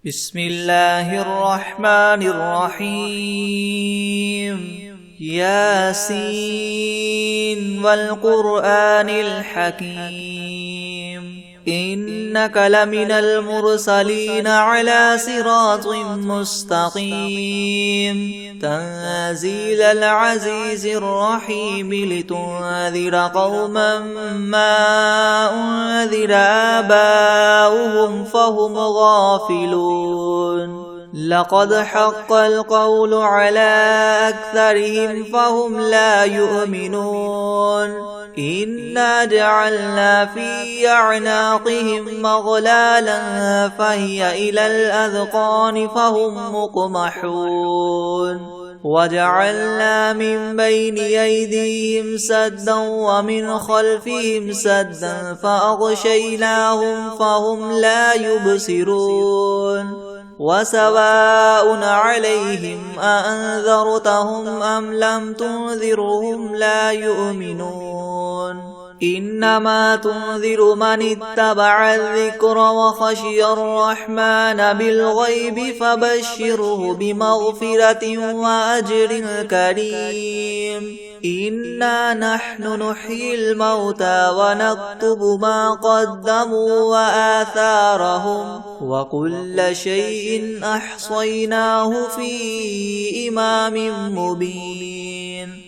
بسم الله الرحمن الرحيم ياسين والقرآن الحكيم إنك لمن المرسلين على صراط مستقيم تنزيل العزيز الرحيم لتنذر قوما ما أنذر آباؤهم فهم غافلون لقد حق القول على أكثرهم فهم لا يؤمنون إنا جعلنا في أعناقهم مغلالا فهي إلى الأذقان فهم مقمحون وجعلنا من بين أيديهم سدا ومن خلفهم سدا فأغشيناهم فهم لا يبصرون وسواء عليهم أأنذرتهم أم لم تنذرهم لا يؤمنون إنما تنذر من اتبع الذكر وخشي الرحمن بالغيب فبشره بمغفرة وأجر كريم إنا نحن نحيي الموتى ونكتب ما قدموا وآثارهم وكل شيء أحصيناه في إمام مبين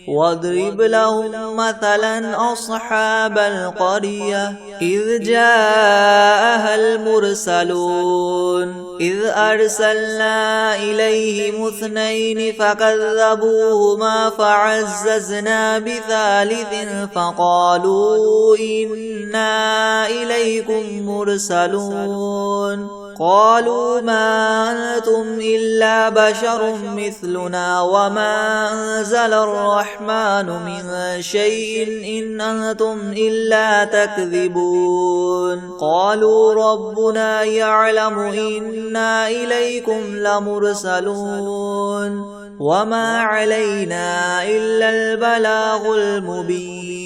واضرب لهم مثلا أصحاب القرية إذ جاءها المرسلون إذ أرسلنا إليهم اثنين فكذبوهما فعززنا بثالث فقالوا إنا إليكم مرسلون قالوا ما أنتم إلا بشر مثلنا وما أنزل الرحمن من شيء إن أنتم إلا تكذبون قالوا ربنا يعلم إنا إليكم لمرسلون وما علينا إلا البلاغ المبين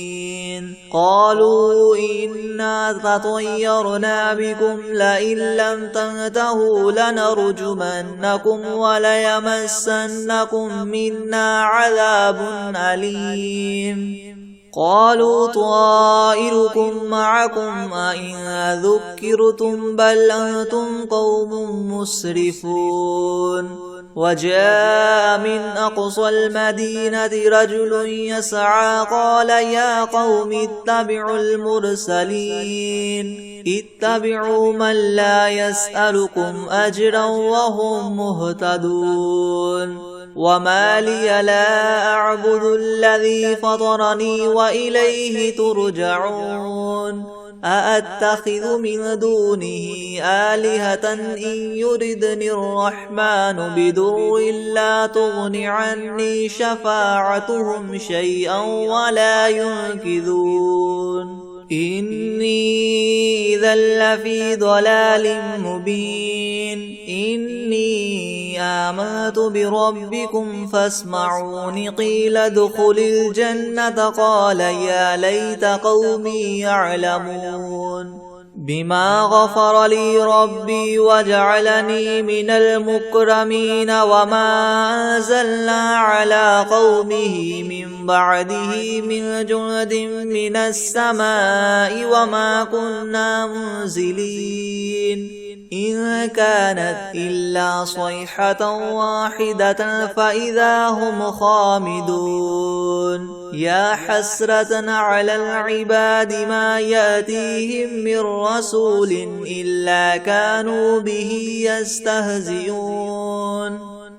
قالوا إنا تطيرنا بكم لئن لم تنتهوا لنرجمنكم وليمسنكم منا عذاب أليم قالوا طائركم معكم أئن ذكرتم بل أنتم قوم مسرفون وجاء من أقصى المدينة رجل يسعى قال يا قوم اتبعوا المرسلين اتبعوا من لا يسألكم أجرا وهم مهتدون وما لي لا أعبد الذي فطرني وإليه ترجعون أأتخذ من دونه آلهة إن يردني الرحمن بدر لا تغن عني شفاعتهم شيئا ولا ينقذون إني إذا لفي ضلال مبين إني آمنت بربكم فاسمعون قيل ادخل الجنة قال يا ليت قومي يعلمون بما غفر لي ربي وجعلني من المكرمين وما أنزلنا على قومه من بعده من جند من السماء وما كنا منزلين إن كانت إلا صيحة واحدة فإذا هم خامدون يا حسرة على العباد ما يأتيهم من رسول إلا كانوا به يستهزئون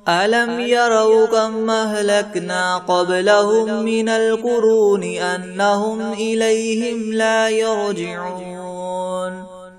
ألم يروا كم أهلكنا قبلهم من القرون أنهم إليهم لا يرجعون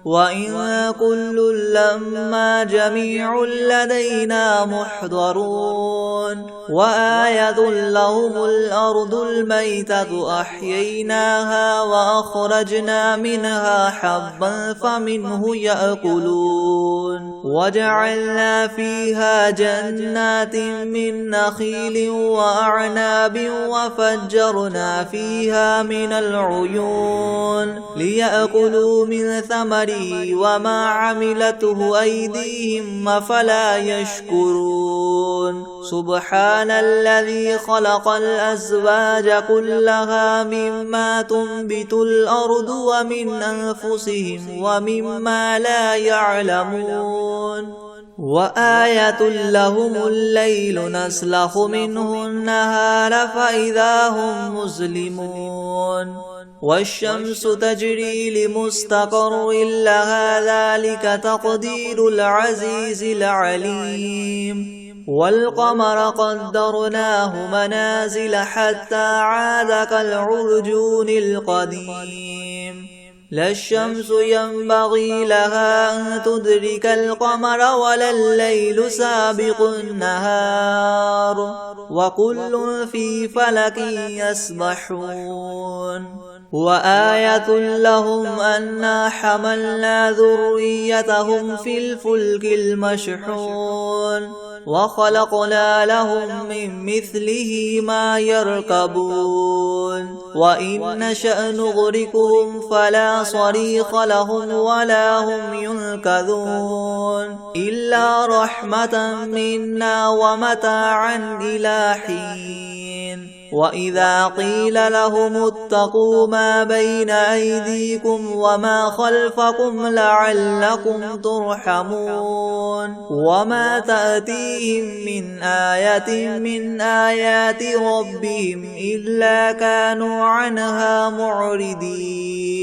وإن كل لما جميع لدينا محضرون وآية لهم الأرض الميتة أحييناها وأخرجنا منها حبا فمنه يأكلون وجعلنا فيها جنات من نخيل وأعناب وفجرنا فيها من العيون ليأكلوا من ثمره الثمر وما عملته أيديهم أفلا يشكرون سبحان الذي خلق الأزواج كلها مما تنبت الأرض ومن أنفسهم ومما لا يعلمون وآية لهم الليل نسلخ منه النهار فإذا هم مظلمون والشمس تجري لمستقر لها ذلك تقدير العزيز العليم والقمر قدرناه منازل حتى عاد كالعرجون القديم لا الشمس ينبغي لها أن تدرك القمر ولا الليل سابق النهار وكل في فلك يسبحون وآية لهم أنا حملنا ذريتهم في الفلك المشحون وخلقنا لهم من مثله ما يركبون وإن نشأ نغرقهم فلا صريخ لهم ولا هم ينقذون إلا رحمة منا ومتاعا إلى حين وإذا قيل لهم اتقوا ما بين أيديكم وما خلفكم لعلكم ترحمون وما تأتيهم من آية من آيات ربهم إلا كانوا عنها معرضين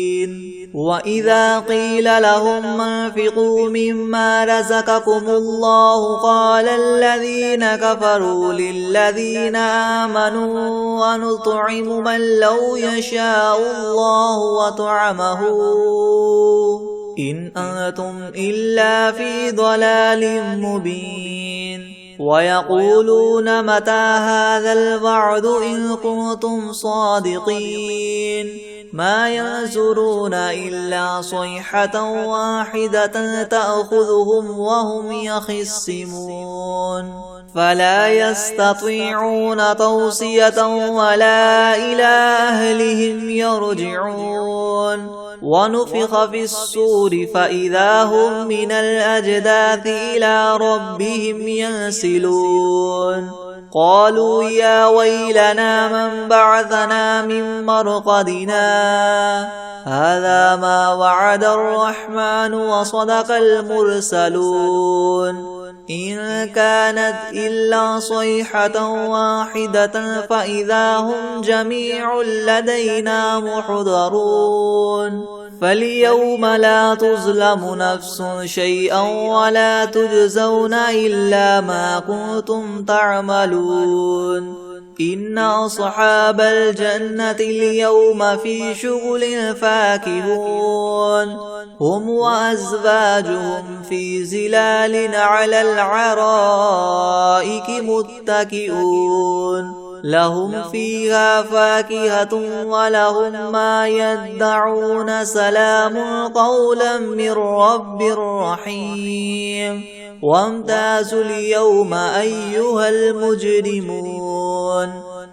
وإذا قيل لهم انفقوا مما رزقكم الله قال الذين كفروا للذين آمنوا ونطعم من لو يشاء الله وطعمه إن أنتم إلا في ضلال مبين ويقولون متى هذا الوعد إن كنتم صادقين ما ينظرون إلا صيحة واحدة تأخذهم وهم يخصمون فلا يستطيعون توصية ولا إلى أهلهم يرجعون ونفخ في الصور فإذا هم من الأجداث إلى ربهم ينسلون قالوا يا ويلنا من بعثنا من مرقدنا هذا ما وعد الرحمن وصدق المرسلون إن كانت إلا صيحة واحدة فإذا هم جميع لدينا محضرون فاليوم لا تظلم نفس شيئا ولا تجزون إلا ما كنتم تعملون إن أصحاب الجنة اليوم في شغل فاكهون هم وأزواجهم في ظلال على العرائك متكئون لهم فيها فاكهة ولهم ما يدعون سلام قولا من رب رحيم وامتازوا اليوم أيها المجرمون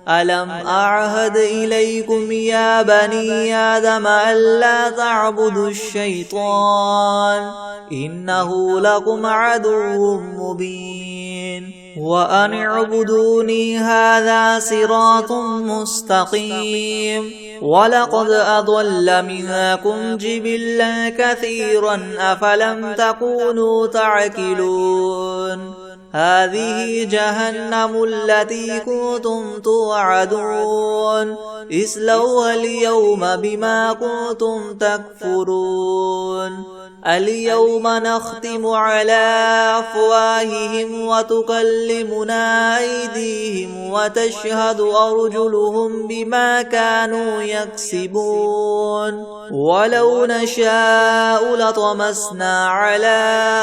ألم أعهد إليكم يا بني آدم ألا تعبدوا الشيطان إنه لكم عدو مبين وأن اعبدوني هذا صراط مستقيم ولقد أضل منكم جبلا كثيرا أفلم تكونوا تعقلون هذه جهنم التي كنتم توعدون اصلوها اليوم بما كنتم تكفرون اليوم نختم على أفواههم وتكلمنا أيديهم وتشهد أرجلهم بما كانوا يكسبون ولو نشاء لطمسنا على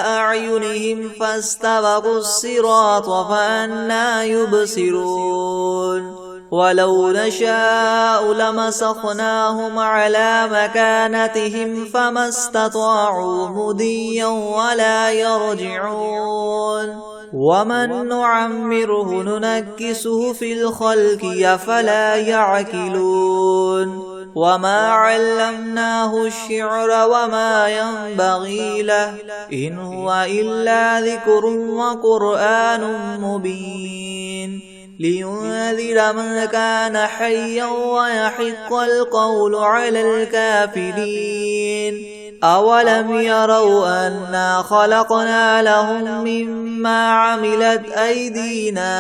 أعينهم فاستبقوا الصراط فأنى يبصرون ولو نشاء لمسخناهم على مكانتهم فما استطاعوا مضيا ولا يرجعون ومن نعمره ننكسه في الخلق أفلا يعقلون وما علمناه الشعر وما ينبغي له إن هو إلا ذكر وقرآن مبين لينذر من كان حيا ويحق القول على الكافرين أولم يروا أنا خلقنا لهم مما عملت أيدينا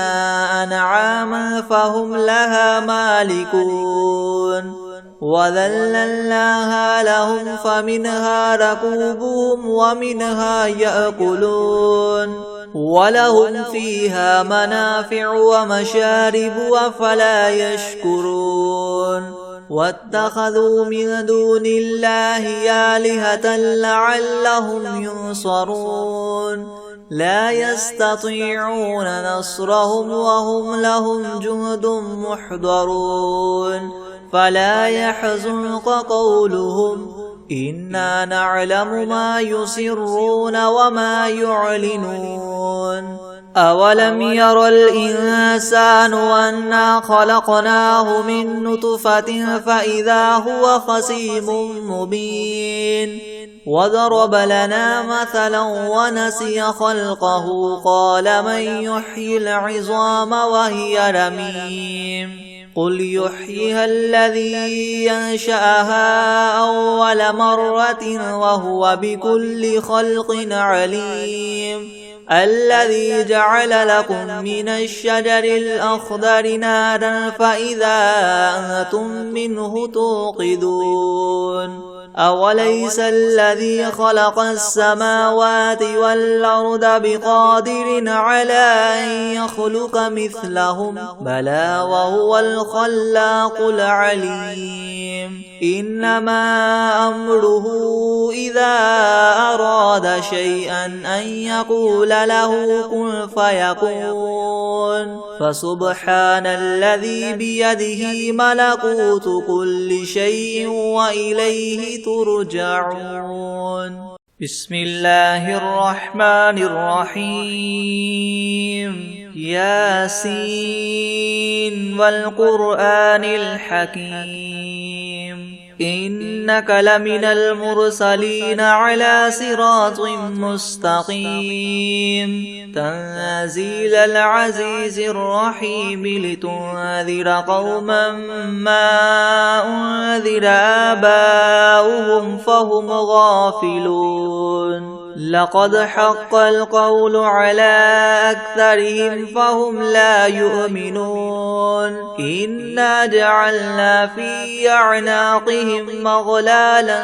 أنعاما فهم لها مالكون وذللناها لهم فمنها ركوبهم ومنها يأكلون ولهم فيها منافع ومشارب أفلا يشكرون واتخذوا من دون الله آلهة لعلهم ينصرون لا يستطيعون نصرهم وهم لهم جند محضرون فلا يحزنك قولهم إنا نعلم ما يسرون وما يعلنون أولم ير الإنسان أنا خلقناه من نطفة فإذا هو خصيم مبين وضرب لنا مثلا ونسي خلقه قال من يحيي العظام وهي رميم قل يحييها الذي ينشأها أول مرة وهو بكل خلق عليم الذي جعل لكم من الشجر الأخضر نارا فإذا أنتم منه توقدون أوليس الذي خلق السماوات والأرض بقادر على أن يخلق مثلهم بلى وهو الخلاق العليم إنما أمره إذا أراد شيئا أن يقول له كن فيكون فسبحان الذي بيده ملكوت كل شيء وإليه ترجعون بسم الله الرحمن الرحيم ياسين والقرآن الحكيم إنك لمن المرسلين على صراط مستقيم تنزيل العزيز الرحيم لتنذر قوما ما أنذر آباؤهم فهم غافلون لقد حق القول على أكثرهم فهم لا يؤمنون إنا جعلنا في أعناقهم مغلالا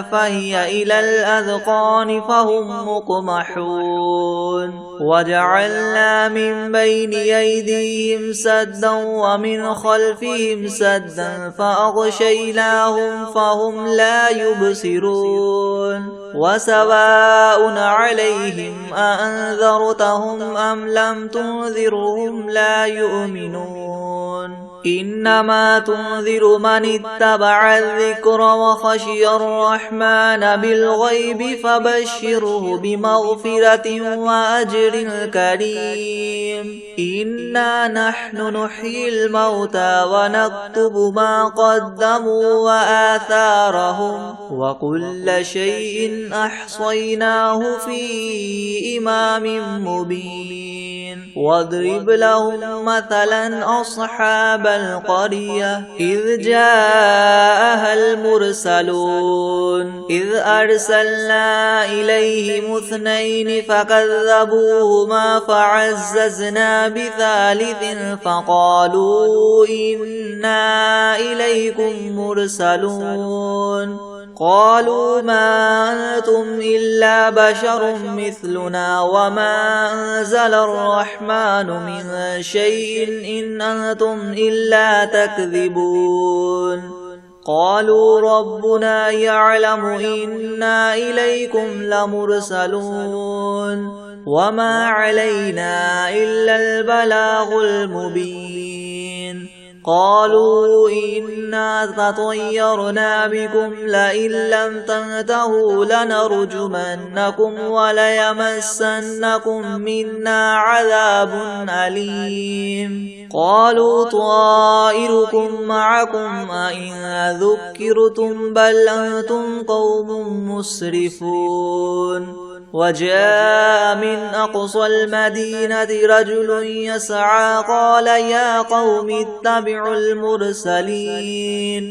فهي إلى الأذقان فهم مقمحون وجعلنا من بين أيديهم سدا ومن خلفهم سدا فأغشيناهم فهم لا يبصرون وسواء عليهم أأنذرتهم أم لم تنذرهم لا يؤمنون إنما تنذر من اتبع الذكر وخشي الرحمن بالغيب فبشره بمغفرة وأجر كريم إنا نحن نحيي الموتى ونكتب ما قدموا وآثارهم وكل شيء أحصيناه في إمام مبين واضرب لهم مثلا أصحاب القرية إذ جاءها المرسلون إذ أرسلنا إليهم 2 فكذبوهما فعززنا بثالث فقالوا إنا إليكم مرسلون قالوا ما أنتم إلا بشر مثلنا وما أنزل الرحمن من شيء إن أنتم إلا تكذبون قالوا ربنا يعلم إنا إليكم لمرسلون وما علينا إلا البلاغ المبين قالوا إنا تطيرنا بكم لئن لم تنتهوا لنرجمنكم وليمسنكم منا عذاب أليم قالوا طائركم معكم أئن ذكرتم بل أنتم قوم مسرفون وجاء من أقصى المدينة رجل يسعى قال يا قوم اتبعوا المرسلين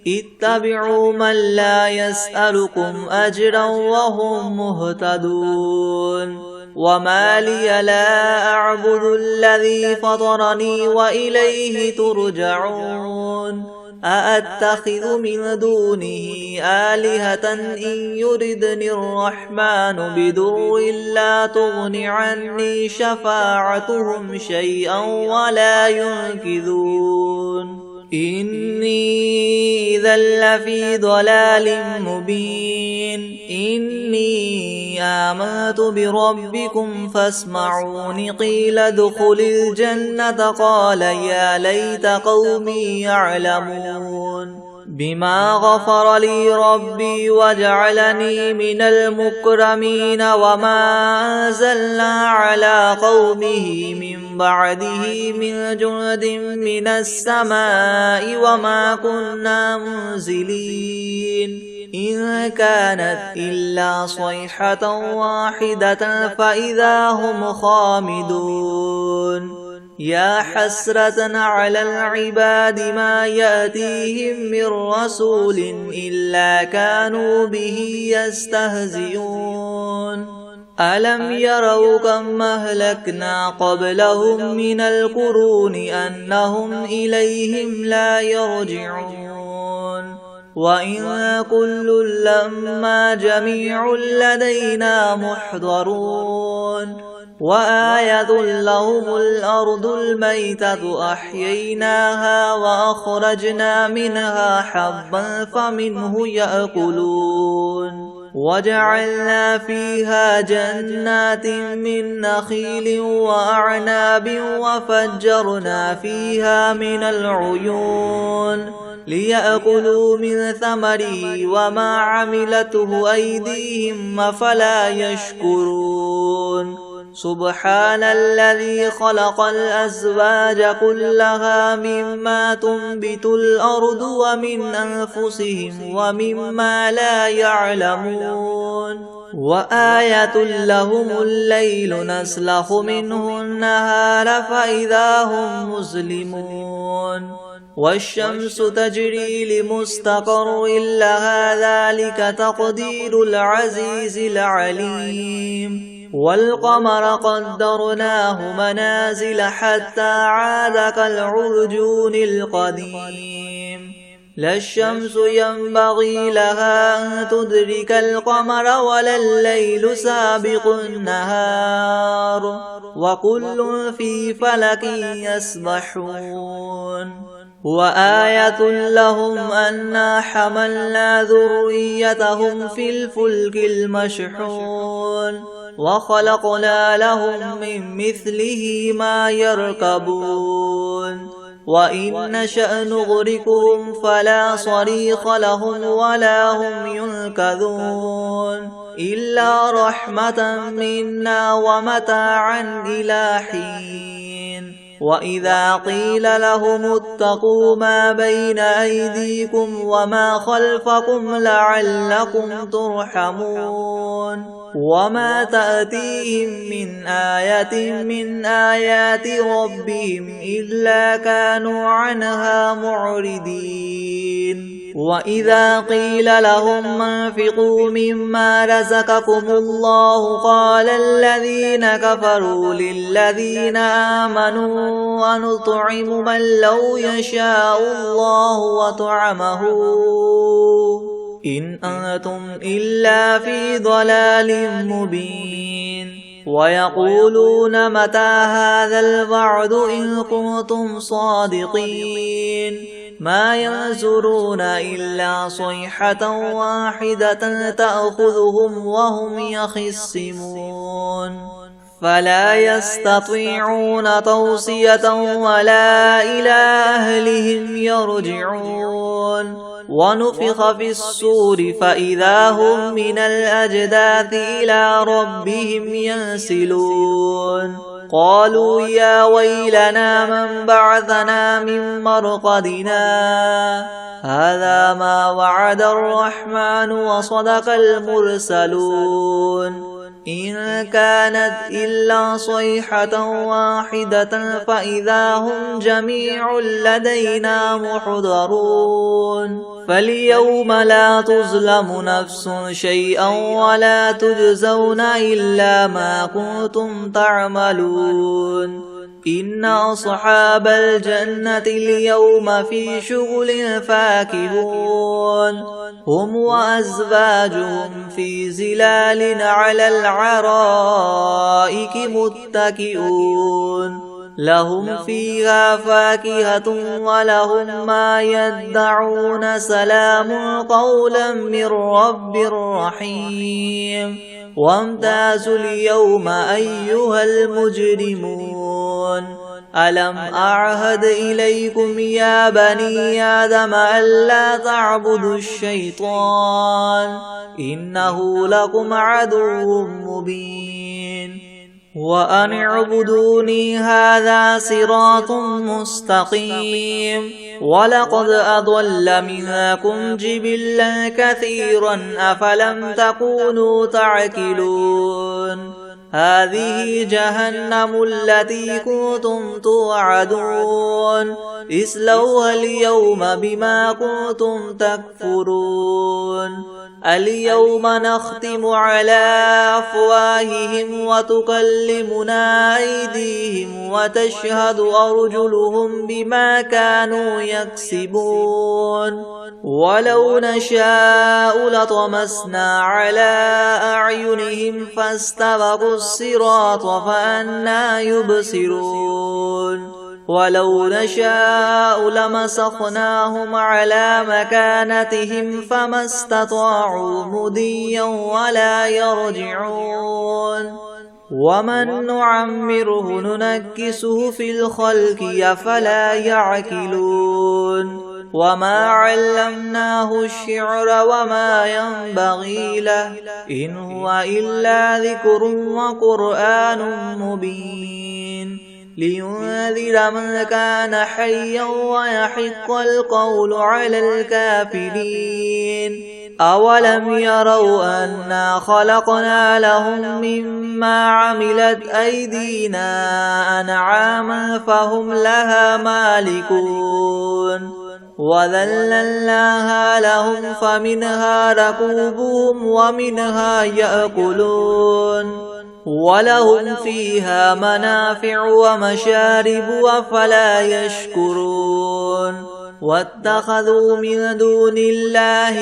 اتبعوا من لا يسألكم أجرا وهم مهتدون وما لي لا أعبد الذي فطرني وإليه ترجعون أأتخذ من دونه آلهة إن يردني الرحمن بدر لا تغن عني شفاعتهم شيئا ولا ينقذون إني إذا لفي ضلال مبين إني آمنت بربكم فاسمعون قيل ادخل الجنة قال يا ليت قومي يعلمون بما غفر لي ربي وجعلني من المكرمين وما أنزلنا على قومه من بعده من جند من السماء وما كنا منزلين إن كانت إلا صيحة واحدة فإذا هم خامدون يا حسرة على العباد ما يأتيهم من رسول إلا كانوا به يستهزئون ألم يروا كم أهلكنا قبلهم من القرون أنهم إليهم لا يرجعون وإن كل لما جميع لدينا محضرون وآية لهم الأرض الميتة أحييناها وأخرجنا منها حبا فمنه يأكلون وجعلنا فيها جنات من نخيل وأعناب وفجرنا فيها من العيون ليأكلوا من ثمره وما عملته أيديهم أفلا يشكرون سبحان الذي خلق الأزواج كلها مما تنبت الأرض ومن أنفسهم ومما لا يعلمون وآية لهم الليل نسلخ منه النهار فإذا هم مظلمون والشمس تجري لمستقر لها ذلك تقدير العزيز العليم والقمر قدرناه منازل حتى عاد كالعرجون القديم لا الشمس ينبغي لها أن تدرك القمر ولا الليل سابق النهار وكل في فلك يسبحون وآية لهم أنا حملنا ذريتهم في الفلك المشحون وخلقنا لهم من مثله ما يركبون وإن نشأ نغرقهم فلا صريخ لهم ولا هم ينقذون إلا رحمة منا ومتاعا إلى حين وإذا قيل لهم اتقوا ما بين أيديكم وما خلفكم لعلكم ترحمون وما تأتيهم من آية من آيات ربهم إلا كانوا عنها معرضين وإذا قيل لهم انفقوا مما رزقكم الله قال الذين كفروا للذين آمنوا ونطعم من لو يشاء الله وطعمه إن أنتم إلا في ضلال مبين ويقولون متى هذا الوعد إن كنتم صادقين ما ينظرون إلا صيحة واحدة تأخذهم وهم يخصمون فلا يستطيعون توصية ولا إلى أهلهم يرجعون ونفخ في الصور فإذا هم من الأجداث إلى ربهم ينسلون قالوا يا ويلنا من بعثنا من مرقدنا هذا ما وعد الرحمن وصدق المرسلون إن كانت إلا صيحة واحدة فإذا هم جميع لدينا محضرون فاليوم لا تظلم نفس شيئا ولا تجزون إلا ما كنتم تعملون إن أصحاب الجنة اليوم في شغل فاكهون هم وأزواجهم في زلال على العرائك متكئون لهم فيها فاكهة ولهم ما يدعون سلام قولا من رب رحيم وامتازوا اليوم أيها المجرمون ألم أعهد إليكم يا بني آدم ألا تعبدوا الشيطان إنه لكم عدو مبين وأن اعبدوني هذا صراط مستقيم ولقد أضل منكم جبلا كثيرا أفلم تكونوا تعقلون هذه جهنم التي كنتم توعدون اصلوها اليوم بما كنتم تكفرون اليوم نختم على أفواههم وتكلمنا أيديهم وتشهد أرجلهم بما كانوا يكسبون ولو نشاء لطمسنا على أعينهم فاستبقوا الصراط فأنى يبصرون ولو نشاء لمسخناهم على مكانتهم فما استطاعوا مضيا ولا يرجعون ومن نعمره ننكسه في الخلق أفلا يعقلون وما علمناه الشعر وما ينبغي له إن هو إلا ذكر وقرآن مبين لينذر من كان حيا ويحق القول على الكافرين أولم يروا أنا خلقنا لهم مما عملت أيدينا أنعاما فهم لها مالكون وذللناها لهم فمنها ركوبهم ومنها يأكلون ولهم فيها منافع ومشارب أفلا يشكرون واتخذوا من دون الله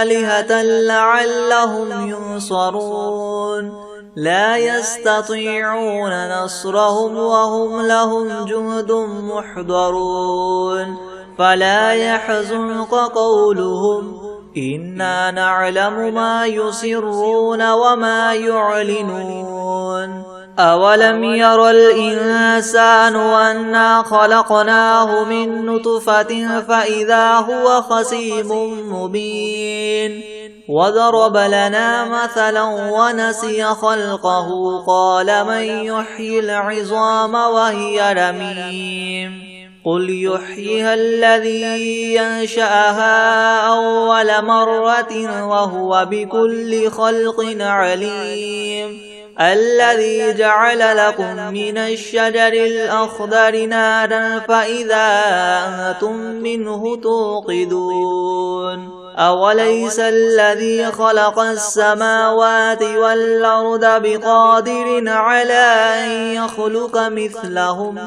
آلهة لعلهم ينصرون لا يستطيعون نصرهم وهم لهم جند محضرون فلا يحزنك قولهم إنا نعلم ما يسرون وما يعلنون أولم ير الإنسان أنا خلقناه من نطفة فإذا هو خصيم مبين وضرب لنا مثلا ونسي خلقه قال من يحيي العظام وهي رميم قل يحييها الذي ينشأها أول مرة وهو بكل خلق عليم الذي جعل لكم من الشجر الأخضر نارا فإذا أنتم منه توقدون أوليس الذي خلق السماوات والأرض بقادر على أن يخلق مثلهم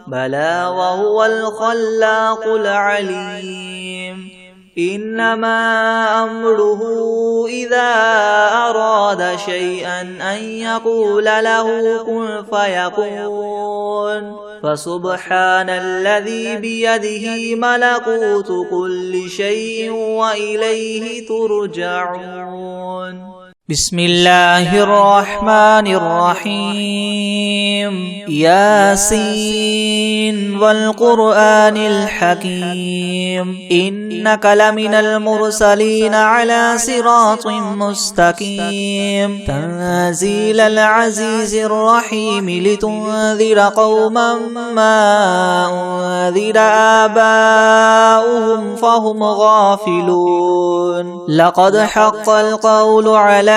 بلى وهو الخلاق العليم إنما أمره إذا أراد شيئا أن يقول له كن فيكون فسبحان الذي بيده ملكوت كل شيء وإليه ترجعون. بسم الله الرحمن الرحيم ياسين والقرآن الحكيم إنك لمن المرسلين على صراط مستقيم تنزيل العزيز الرحيم لتنذر قوما ما أنذر آباؤهم فهم غافلون لقد حق القول على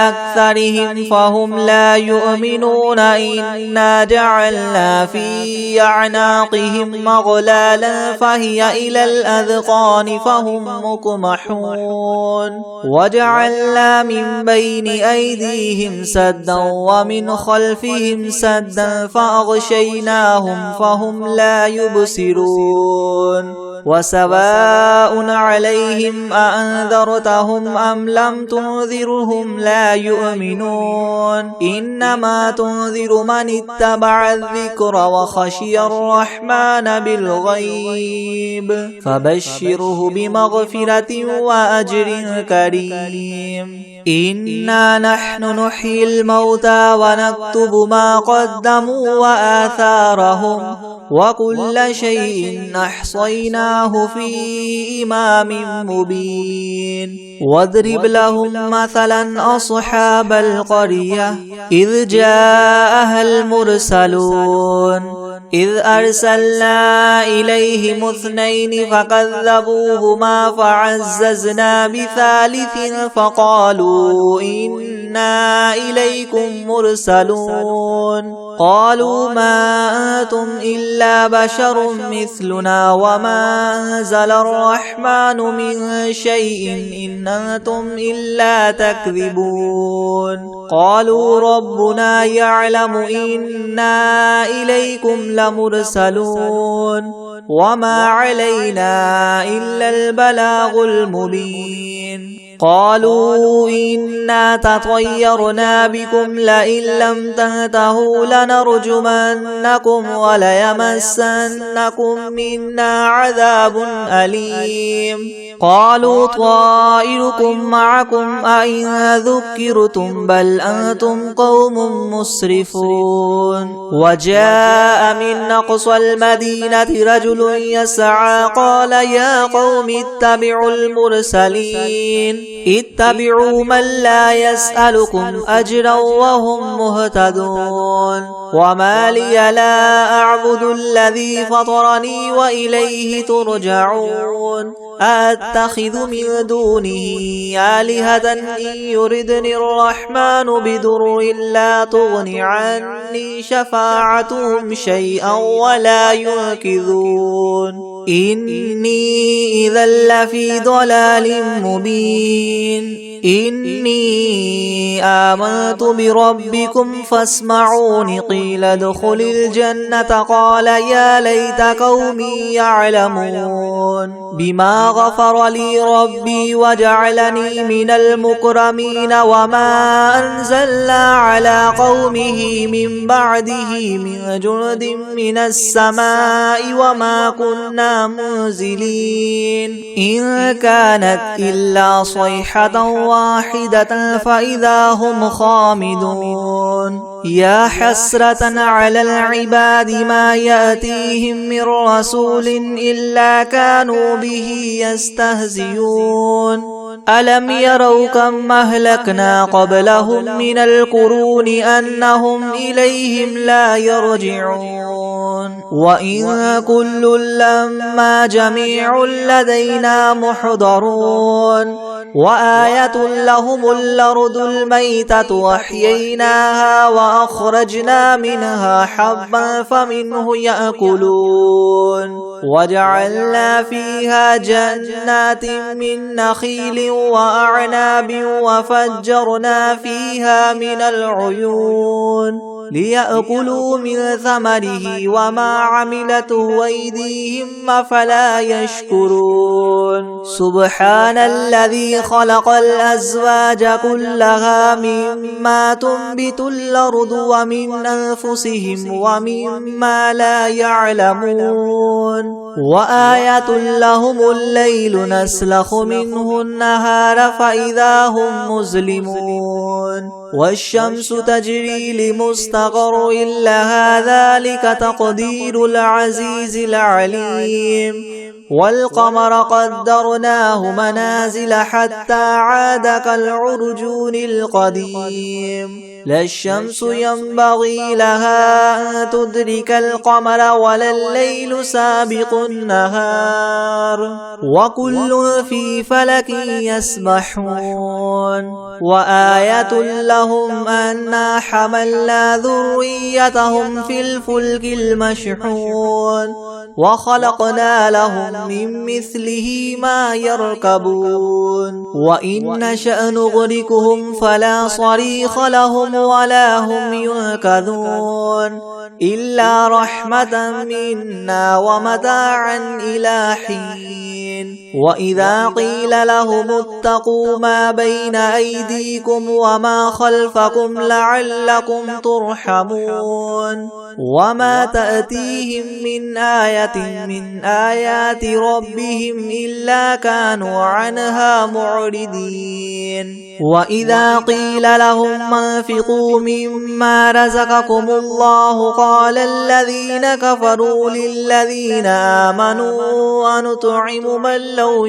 أكثرهم فهم لا يؤمنون إنا جعلنا في أعناقهم مغلالا فهي إلى الأذقان فهم مقمحون وجعلنا من بين أيديهم سدا ومن خلفهم سدا فأغشيناهم فهم لا يبصرون وسواء عليهم أأنذرتهم أم لم تنذرهم لا يؤمنون إنما تنذر من اتبع الذكر وخشي الرحمن بالغيب فبشره بمغفرة وأجر كريم إنا نحن نحيي الموتى ونكتب ما قدموا وآثارهم وكل شيء أحصيناه في إمام مبين واضرب لهم مثلا أصحاب القرية إذ جاءها المرسلون إذ أرسلنا إليهم 2 فكذبوهما فعززنا بثالث فقالوا إنا إليكم مرسلون قالوا ما أنتم إلا بشر مثلنا وما أنزل الرحمن من شيء إن أنتم إلا تكذبون قالوا ربنا يعلم إنا إليكم لمرسلون وما علينا إلا البلاغ المبين قالوا إنا تطيرنا بكم لئن لم تنتهوا لنرجمنكم وليمسنكم منا عذاب أليم قالوا طائركم معكم أئن ذكرتم بل أنتم قوم مسرفون وجاء من أقصى المدينة رجل يسعى قال يا قوم اتبعوا المرسلين اتبعوا من لا يسألكم أجرا وهم مهتدون وما لي لا أعبد الذي فطرني وإليه ترجعون أأتخذ من دونه آلهة إن يردني الرحمن بضر لا تغن عني شفاعتهم شيئا ولا ينقذون إني إذا لفي ضلال مبين إني آمنت بربكم فاسمعون قيل ادخل الجنة قال يا ليت قومي يعلمون بما غفر لي ربي وجعلني من المكرمين وما أنزلنا على قومه من بعده من جند من السماء وما كنا منزلين إن كانت إلا صيحة واحدة فإذا هم خامدون يا حسرة على العباد ما يأتيهم من رسول إلا كانوا به يستهزئون ألم يروا كم أهلكنا قبلهم من القرون أنهم إليهم لا يرجعون وإن كل لما جميع لدينا محضرون وآية لهم الأرض الميتة وأحييناها وأخرجنا منها حبا فمنه يأكلون وجعلنا فيها جنات من نخيل وأعناب وفجرنا فيها من العيون ليأكلوا من ثمره وما عملته أيديهم أفلا يشكرون سبحان الذي خلق الأزواج كلها مما تنبت الأرض ومن أنفسهم ومما لا يعلمون وآية لهم الليل نسلخ منه النهار فإذا هم مظلمون والشمس تجري لمستقر لها ذلك تقدير العزيز العليم والقمر قدرناه منازل حتى عاد كالعرجون القديم لا الشمس ينبغي لها أن تدرك القمر ولا الليل سابق النهار وكل في فلك يسبحون وآية لهم أنا حملنا ذريتهم في الفلك المشحون وخلقنا لهم من مثله ما يركبون وإن نشأ نغرقهم فلا صريخ لهم ولا هم ينقذون إلا رحمة منا ومتاعا إلى حين وإذا قيل لهم اتقوا ما بين أيديكم وما خلفكم لعلكم ترحمون وما تأتيهم من آية من آيات ربهم إلا كانوا عنها معرضين وإذا قيل لهم انفقوا مما رزقكم الله قال الذين كفروا للذين آمنوا أنطعم من لو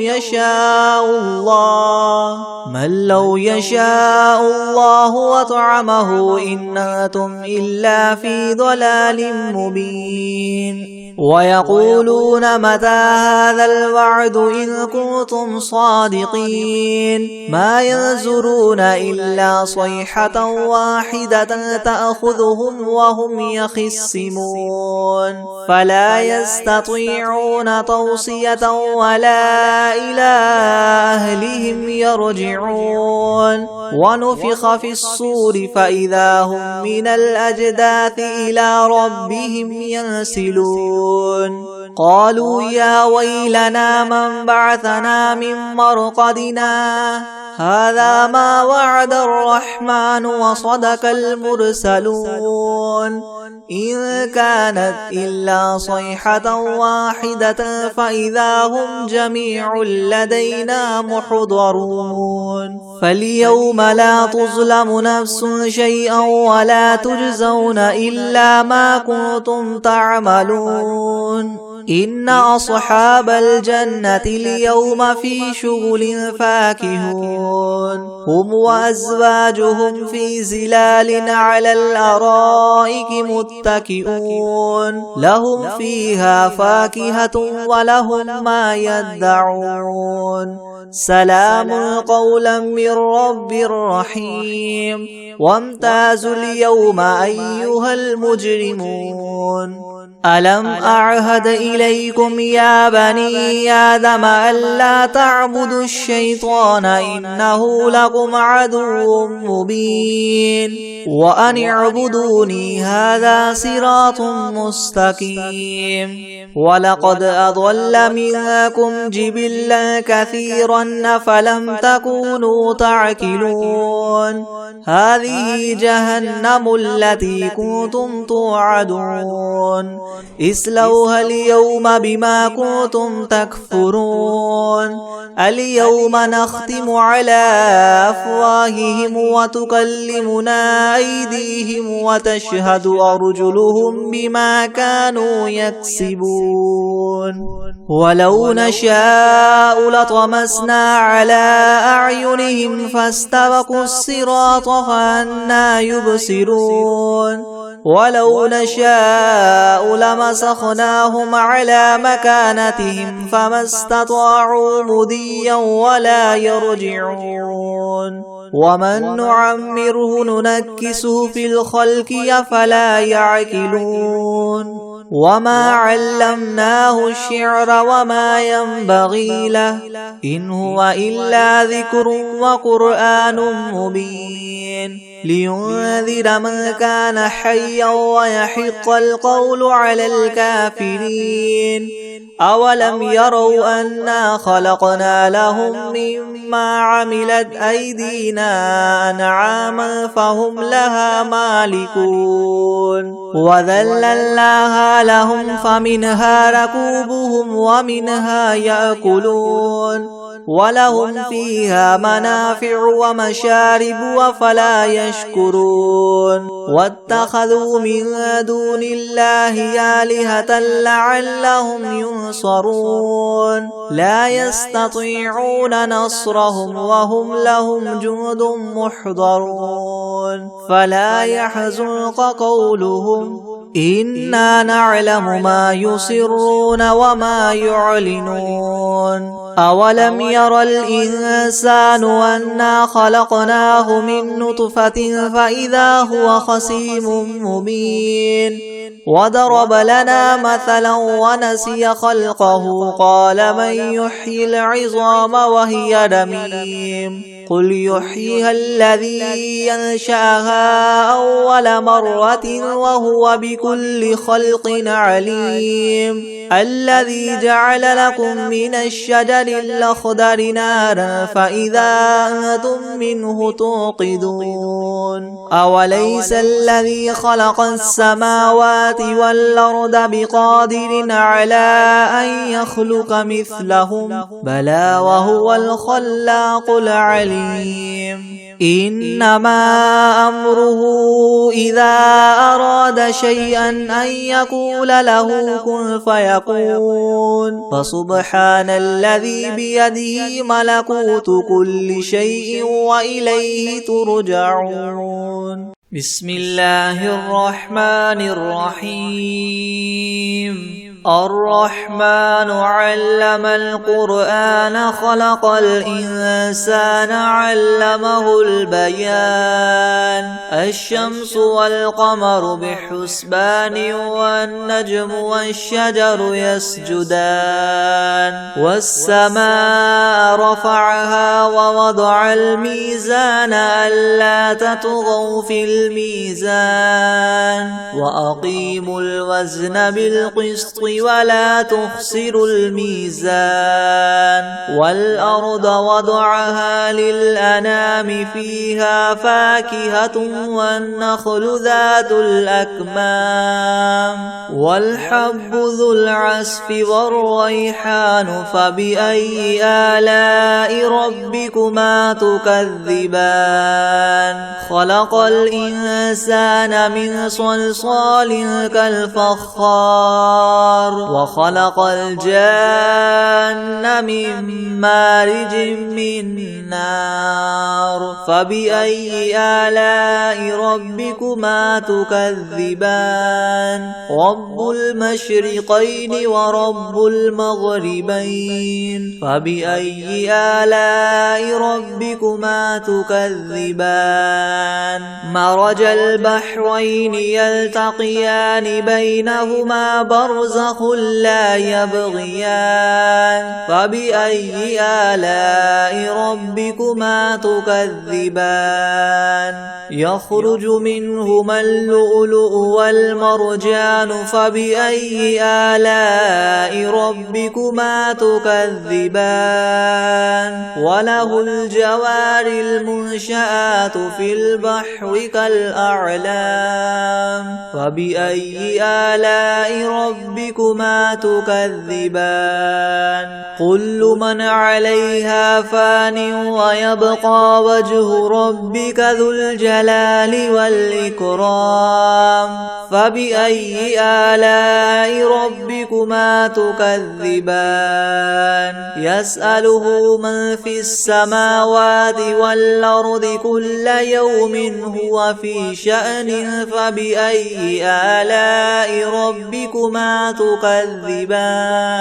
يشاء الله وطعمه إن أنتم إلا في ضلال مبين ويقولون متى هذا الوعد إن كنتم صادقين ما ينظرون إلا صيحة واحدة تأخذهم وهم يخصمون فلا يستطيعون توصية ولا إلى أهلهم يرجعون ونفخ في الصور فإذا هم من الأجداث إلى ربهم ينسلون قالوا يا ويلنا من بعثنا من مرقدنا هذا ما وعد الرحمن وصدق المرسلون إن كانت إلا صيحة واحدة فإذا هم جميع لدينا محضرون فاليوم لا تظلم نفس شيئا ولا تجزون إلا ما كنتم تعملون إن أصحاب الجنة اليوم في شغل فاكهون هم وأزواجهم في زلال على الأرائك متكئون لهم فيها فاكهة ولهم ما يدعون سلام قولا من رب رحيم وامتازوا اليوم أيها المجرمون ألم أعهد إليكم يا بني آدم ألا تعبدوا الشيطان إنه لكم عدو مبين وأن اعبدوني هذا صراط مستقيم ولقد أضل منكم جبلا كثيرا فلم تكونوا تعقلون هذه جهنم التي كنتم توعدون اسلوها اليوم بما كنتم تكفرون اليوم نختم على أفواههم وتكلمنا أيديهم وتشهد أرجلهم بما كانوا يكسبون ولو نشاء لطمسنا على أعينهم فاستبقوا الصراط فأنى يبصرون ولو نشاء لمسخناهم على مكانتهم فما استطاعوا مضيا ولا يرجعون ومن نعمره ننكسه في الخلق أفلا يعقلون وما علمناه الشعر وما ينبغي له إن هو إلا ذكر وقرآن مبين لينذر من كان حيا ويحق القول على الكافرين أولم يروا أنا خلقنا لهم مما عملت أيدينا أنعاما فهم لها مالكون وذللناها لهم فمنها ركوبهم ومنها يأكلون ولهم فيها منافع ومشارب وفلا يشكرون واتخذوا من دون الله آلهة لعلهم ينصرون لا يستطيعون نصرهم وهم لهم جند محضرون فلا يحزنك قولهم إنا نعلم ما يسرون وما يعلنون أولم ير الإنسان أنا خلقناه من نطفة فإذا هو خصيم مبين وضرب لنا مثلا ونسي خلقه قال من يحيي العظام وهي رميم قل يحييها الذي ينشأها أول مرة وهو بكل خلق عليم الذي جعل لكم من الشجر الأخضر نارا فإذا أنتم منه توقدون أوليس الذي خلق السماوات والأرض بقادر على أن يخلق مثلهم بلى وهو الخلاق العليم إنما أمره إذا أراد شيئا أن يقول له كن فيكون فسبحان الذي بيده ملكوت كل شيء وإليه ترجعون بسم الله الرحمن الرحيم الرحمن علم القرآن خلق الإنسان علمه البيان الشمس والقمر بحسبان والنجم والشجر يسجدان والسماء رفعها ووضع الميزان ألا تطغوا في الميزان وأقيموا الوزن بالقسط ولا تخسروا الميزان والأرض وضعها للأنام فيها فاكهة والنخل ذات الأكمام والحب ذو العصف والريحان فبأي آلاء ربكما تكذبان خلق الإنسان من صلصال كالفخار وخلق الجان من مارج من نار فبأي آلاء ربكما تكذبان رب المشرقين ورب المغربين فبأي آلاء ربكما تكذبان مرج البحرين يلتقيان بينهما برزخ لا يبغيان فبأي آلاء ربكما تكذبان يخرج منهما اللؤلؤ والمرجان فبأي آلاء ربكما تكذبان وله الجوار المنشآت في البحر كالأعلام فبأي آلاء ربكما تكذبان كل من عليها فان ويبقى وجه ربك ذو الجلال والإكرام فبأي آلاء ربكما تكذبان يسأله من في السماوات والأرض كل يوم هو في شأن فبأي آلاء ربكما تكذبان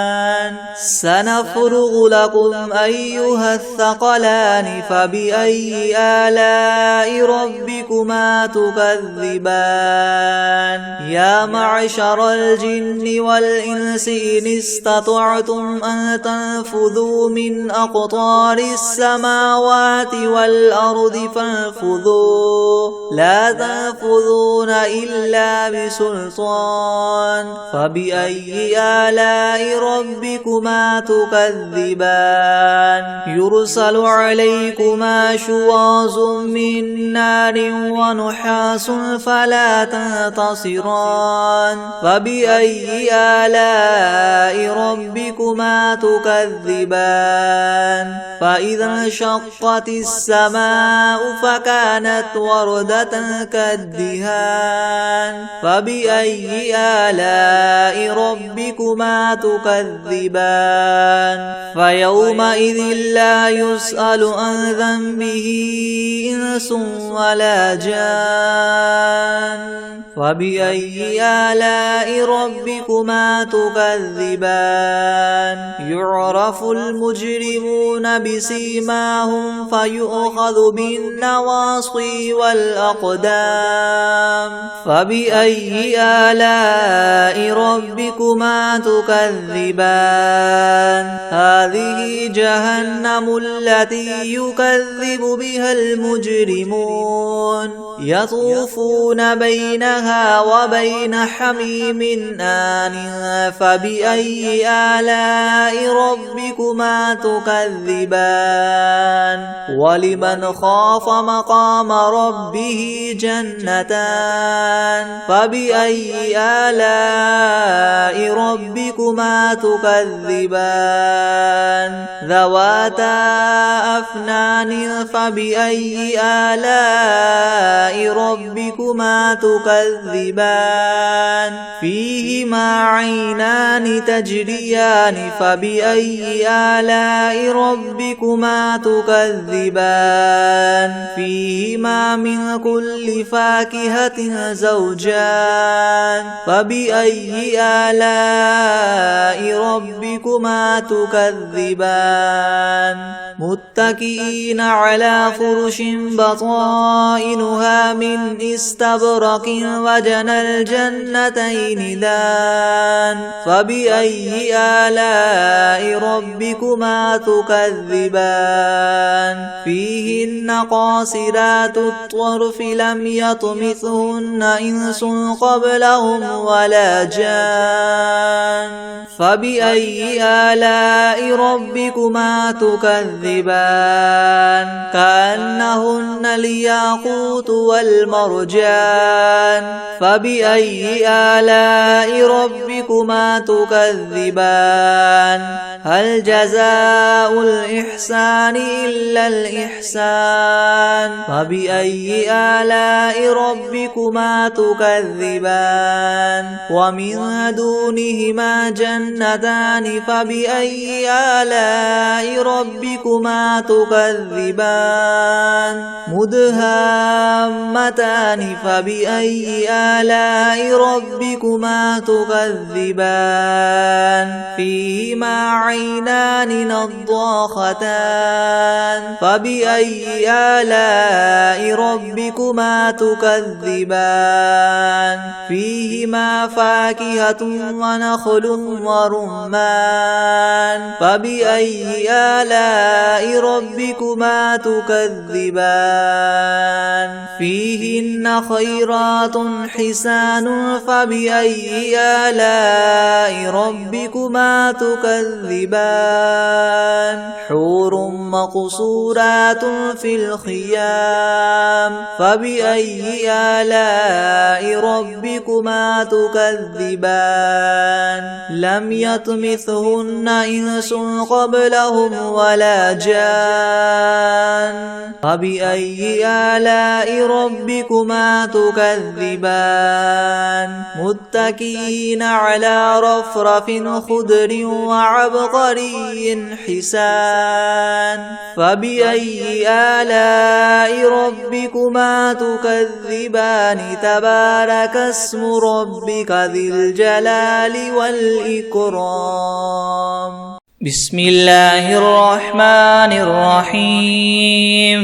سنفرغ لكم أيها الثقلان فبأي آلاء ربكما تكذبان يا معشر الجن والإنس إن استطعتم أن تنفذوا من أقطار السماوات والأرض فانفذوا لا تنفذون إلا بسلطان فبأي آلاء ربكما تكذبان يرسل عليكما شواظ من نار ونحاس فلا تنتصران فبأي آلاء ربكما تكذبان فإذا انشقت السماء فكانت وردة كالدهان فبأي آلاء ربكما تكذبان فيومئذ لا يسأل عن ذنبه إنس ولا جان فبأي آلاء ربكما تكذبان يعرف المجرمون بسيماهم فيؤخذ بالنواصي والأقدام فبأي آلاء ربكما تكذبان هذه جهنم التي يكذب بها المجرمون يطوفون بينها وبين حميم آن فبأي آلاء ربكما تكذبان ولمن خاف مقام ربه جنتان فبأي آلاء ربكما تكذبان ذواتا أفنان فبأي آلاء ربكما تكذبان فيهما عينان تجريان فبأي آلاء ربكما تكذبان فيهما من كل فاكهة زوجان فبأي آلاء ربكما تكذبان متكئين على فرش بطائنها من استبرق وجنى الجنتين دان فبأي آلاء ربكما تكذبان فيهن قاصرات الطرف لم يطمثهن إنس قبلهم ولا جان فبأي آلاء ربكما تكذبان كأنهن الياقوت والمرجان فبأي آلاء ربكما تكذبان هل جزاء الإحسان إلا الإحسان فبأي آلاء ربكما تكذبان ومن دونهما جنتان فبأي آلاء ربكما تكذبان مدهامتان فبأي آلاء ربكما تكذبان فيهما عينان نضاختان فبأي آلاء ربكما تكذبان فيهما فاكهة ونخل ورمان فبأي آلاء ربكما تكذبان فيهن خيرات حسان فبأي آلاء ربكما تكذبان حور مقصورات في الخيام فبأي آلاء ربكما تكذبان لم يطمثهن إنس قبلهم ولا جان فبأي آلاء ربكما تكذبان متكئين على رفرف خضر وعبقري حسان فبأي آلاء ربكما تكذبان تبارك اسم ربك ذي الجلال والإكرام بسم الله الرحمن الرحيم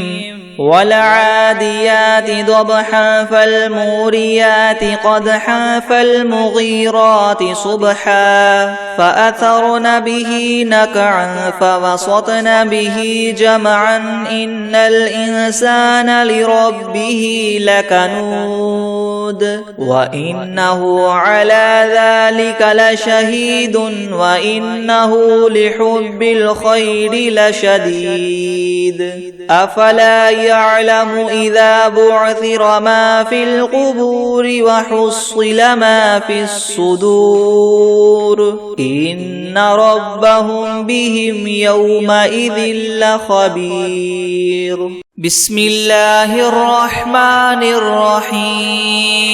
والعاديات ضبحا فالموريات قدحا فالمغيرات صبحا فأثرن به نقعا فوسطن به جمعا إن الإنسان لربه لكنود وإنه على ذلك لشهيد وإنه لحب الخير لشديد أفلا يعلم إذا بعثر ما في القبور وحصل ما في الصدور إن ربهم بهم يومئذ لخبير. بسم الله الرحمن الرحيم.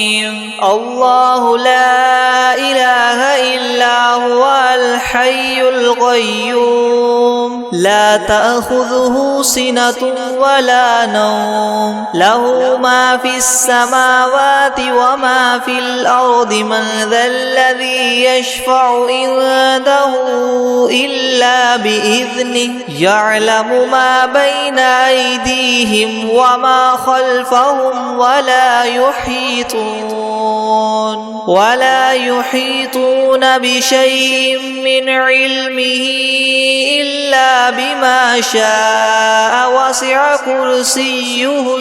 الله لا إله إلا هو الحي القيوم لا تأخذه سنة ولا نوم له ما في السماوات وما في الأرض من ذا الذي يشفع عنده إلا بإذنه يعلم ما بين أيديهم وما خلفهم ولا يحيطون بشيء من علمه إلا بما شاء وسع كرسيه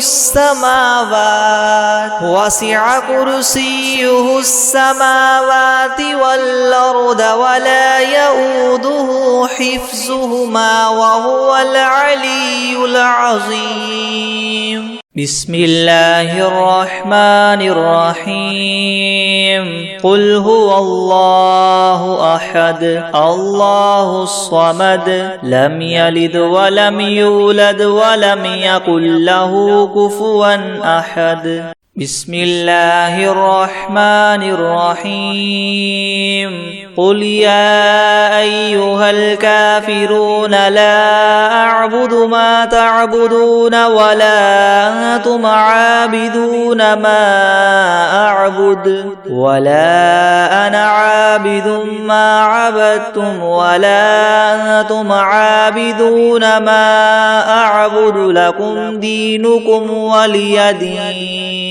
السماوات والأرض ولا يؤوده حفظهما وهو العلي العظيم. بسم الله الرحمن الرحيم. قل هو الله أحد الله الصمد لم يلد ولم يولد ولم يكن له كفوا أحد. بسم الله الرحمن الرحيم. قل يا أيها الكافرون لا أعبد ما تعبدون ولا أنتم عابدون ما أعبد ولا أنا عابد ما عبدتم ولا أنتم عابدون ما أعبد لكم دينكم ولي دين.